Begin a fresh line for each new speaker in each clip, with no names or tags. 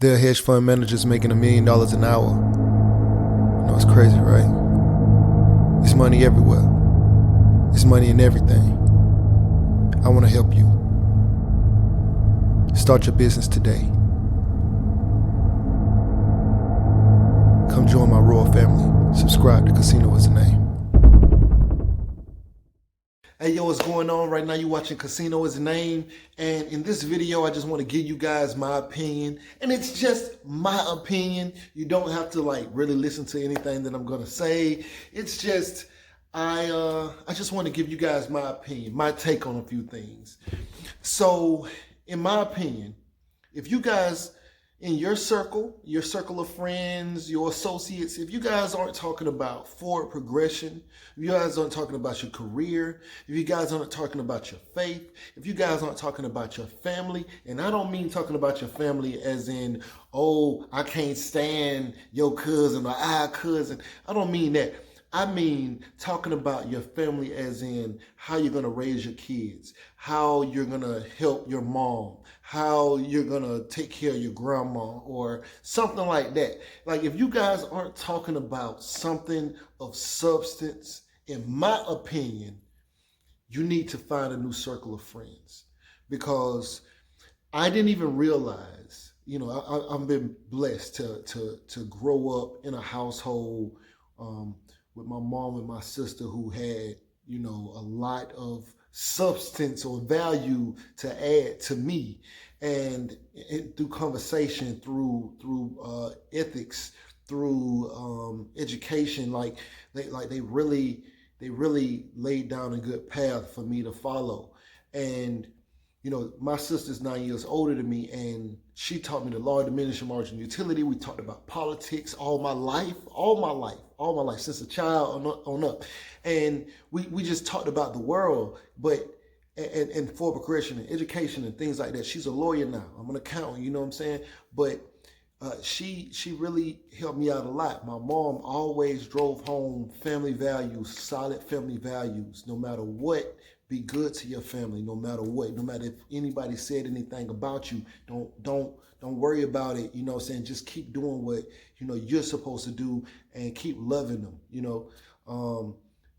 There are hedge fund managers making $1 million an hour. You know, it's crazy, right? It's money everywhere. It's money in everything. I want to help you. Start your business today. Come join my royal family. Subscribe to Casino Is the Name. Hey, yo, what's going on right now? You're watching Casino Is the Name. And in this video, I just want to give you guys my opinion. And it's just my opinion. You don't have to really listen to anything that I'm going to say. It's just, I just want to give you guys my opinion, my take on a few things. So, in my opinion, if you guys in your circle of friends, your associates, if you guys aren't talking about forward progression, if you guys aren't talking about your career, if you guys aren't talking about your faith, if you guys aren't talking about your family, and I don't mean talking about your family as in, oh, I can't stand your cousin or our cousin. I don't mean that. I mean talking about your family as in how you're going to raise your kids, how you're going to help your mom, how you're going to take care of your grandma or something like that. Like if you guys aren't talking about something of substance, in my opinion, you need to find a new circle of friends, because I didn't even realize, I've been blessed to grow up in a household with my mom and my sister who had, a lot of substance or value to add to me, and through conversation, through ethics, through education, they really laid down a good path for me to follow. And my sister's 9 years older than me, and she taught me the law of diminishing marginal utility. We talked about politics all my life, since a child on up. And we just talked about the world, but and forward progression and education and things like that. She's a lawyer now. I'm an accountant, you know what I'm saying? But she really helped me out a lot. My mom always drove home family values, solid family values, no matter what. Be good to your family, no matter what. No matter if anybody said anything about you, don't worry about it. You know what I'm saying? Just keep doing what you're supposed to do, and keep loving them.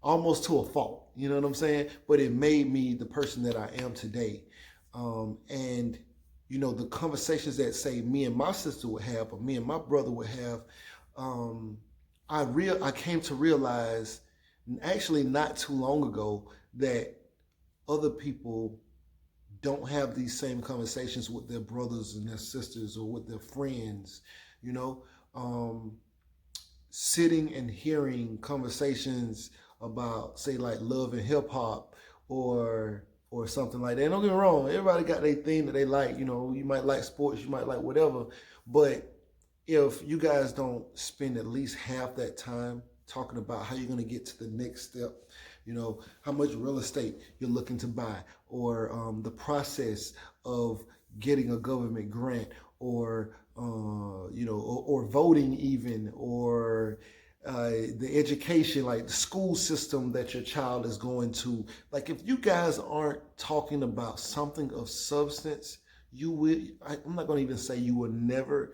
Almost to a fault. You know what I'm saying? But it made me the person that I am today. And the conversations that say me and my sister would have, or me and my brother would have, I came to realize, actually not too long ago, that other people don't have these same conversations with their brothers and their sisters or with their friends. Sitting and hearing conversations about, say, like love and hip hop or something like that. And don't get me wrong, everybody got their thing that they like. You might like sports, you might like whatever, but if you guys don't spend at least half that time talking about how you're going to get to the next step, how much real estate you're looking to buy, or the process of getting a government grant, or or voting even, or the education, like the school system that your child is going to. Like if you guys aren't talking about something of substance, I'm not going to even say you will never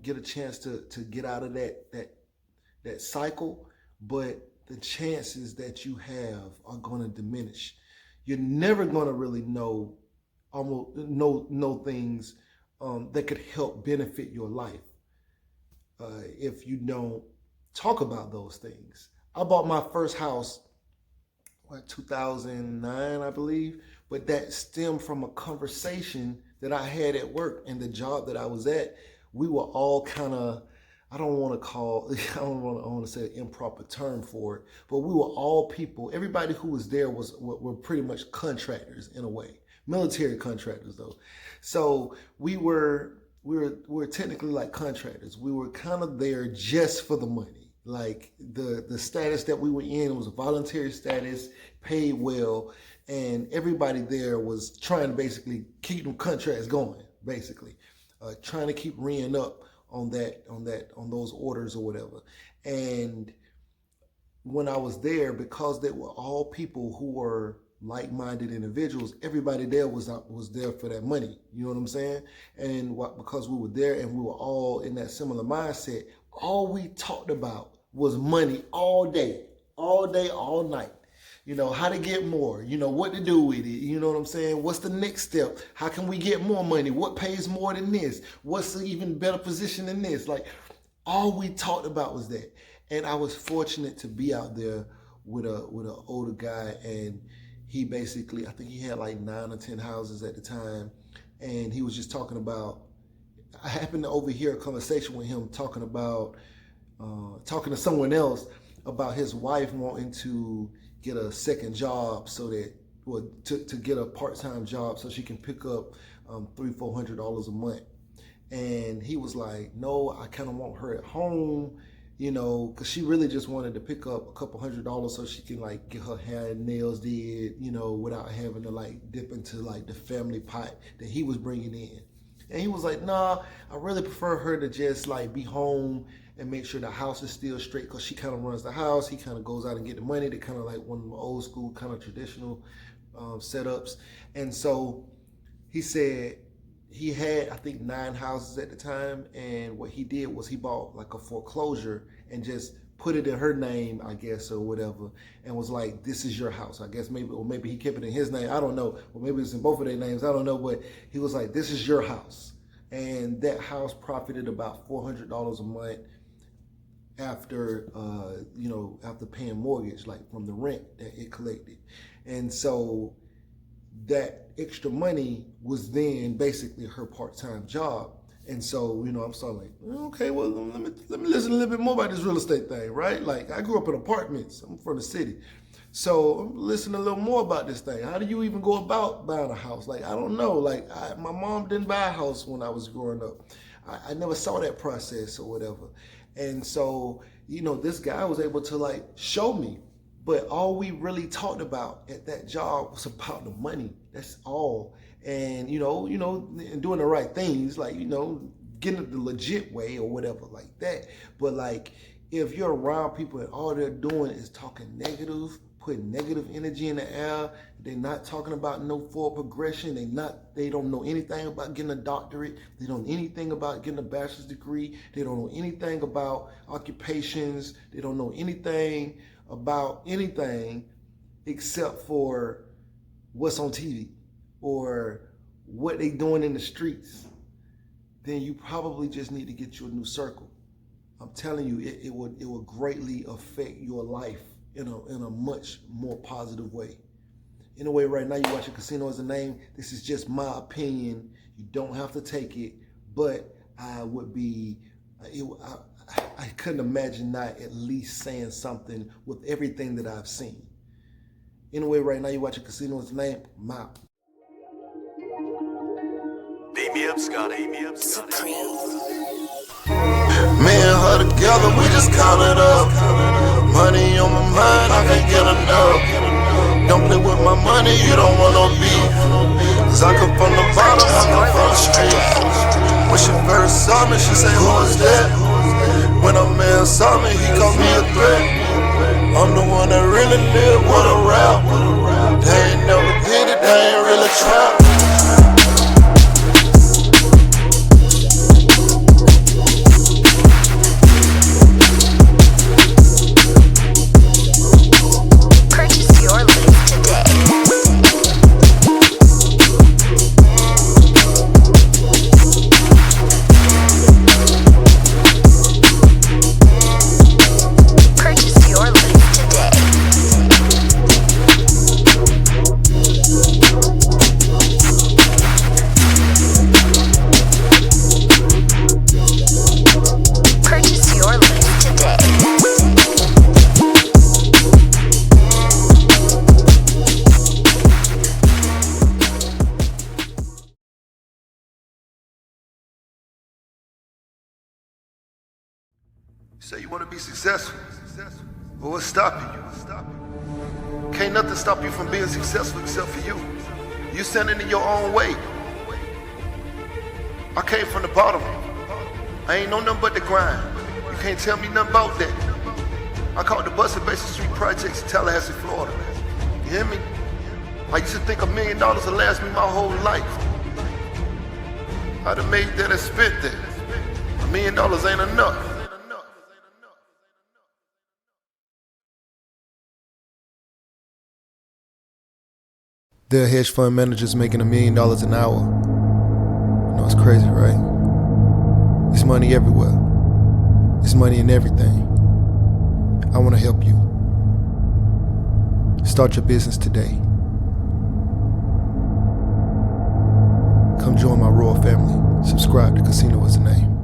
get a chance to get out of that cycle, but the chances that you have are going to diminish. You're never going to really know things that could help benefit your life if you don't talk about those things. I bought my first house 2009, I believe, but that stemmed from a conversation that I had at work, and the job that I was at. We were all kind of, I don't want to say an improper term for it, but we were all people. Everybody who was there were pretty much contractors in a way, military contractors though. So we were technically like contractors. We were kind of there just for the money. Like the status that we were in was a voluntary status, paid well, and everybody there was trying to basically keep them contracts going, basically, trying to keep reeing up on those orders or whatever. And when I was there, because they were all people who were like-minded individuals. Everybody there was there for that money. You know what I'm saying? And because we were there and we were all in that similar mindset, all we talked about was money all day, all night. You know, how to get more, you know, what to do with it, you know what I'm saying? What's the next step? How can we get more money? What pays more than this? What's an even better position than this? Like, all we talked about was that. And I was fortunate to be out there with an older guy, and he basically, I think he had like 9 or 10 houses at the time, and he was just talking about, I happened to overhear a conversation with him talking to someone else about his wife wanting to get a second job so that, well, to get a part-time job so she can pick up $300-400 a month. And he was like, no, I kind of want her at home, you know, because she really just wanted to pick up a couple $100 so she can like get her hair and nails did, you know, without having to like dip into like the family pot that he was bringing in. And he was like, nah, I really prefer her to just like be home and make sure the house is still straight, because she kind of runs the house. He kind of goes out and get the money. They kind of like one of the old school kind of traditional setups. And so he said he had, I think, 9 houses at the time. And what he did was he bought like a foreclosure and just put it in her name, I guess, or whatever, and was like, this is your house. I guess maybe he kept it in his name. I don't know. Or maybe it's in both of their names. I don't know. But he was like, this is your house. And that house profited about $400 a month after, after paying mortgage, like from the rent that it collected. And so that extra money was then basically her part-time job. And so, you know, I'm sort of like, okay, well, let me listen a little bit more about this real estate thing, right? Like, I grew up in apartments. I'm from the city. So I'm listening a little more about this thing. How do you even go about buying a house? Like, I don't know. Like, my mom didn't buy a house when I was growing up. I never saw that process or whatever. And so, you know, this guy was able to like show me, but all we really talked about at that job was about the money. That's all. And, you know, and doing the right things, like, you know, getting it the legit way or whatever like that. But like, if you're around people and all they're doing is talking negative, putting negative energy in the air, they're not talking about no forward progression, they don't know anything about getting a doctorate, they don't know anything about getting a bachelor's degree, they don't know anything about occupations, they don't know anything about anything except for what's on TV or what they doing in the streets, then you probably just need to get you a new circle. I'm telling you, it would greatly affect your life in a much more positive way. Anyway, right now you're watching Casino Is a Name. This is just my opinion. You don't have to take it, but I couldn't imagine not at least saying something with everything that I've seen. Anyway, right now you're watching Casino Is a Name. I'm out.
Beat me up, Scotty. Me and
her together, we just count it up. Money on my mind, I can't get enough. Don't play with my money, you don't want no beef. Cause I come from the bottom, I come from the street. When she first saw me, she said, who is that? When a man saw me, he called me a threat. I'm the one that really live with a rap. They ain't never did it, they ain't really trap.
Say you want to be successful. Well, what's stopping you? Can't nothing stop you from being successful except for you. You standing in your own way. I came from the bottom. I ain't know nothing but the grind. You can't tell me nothing about that. I caught the bus at Basin Street Projects in Tallahassee, Florida. You hear me?
I used to think $1 million would last me my whole life. I'd have made that and spent that. $1 million ain't enough.
There are hedge fund managers making $1 million an hour. You know, it's crazy, right? It's money everywhere. It's money in everything. I want to help you. Start your business today. Come join my royal family. Subscribe to Casino is the Name.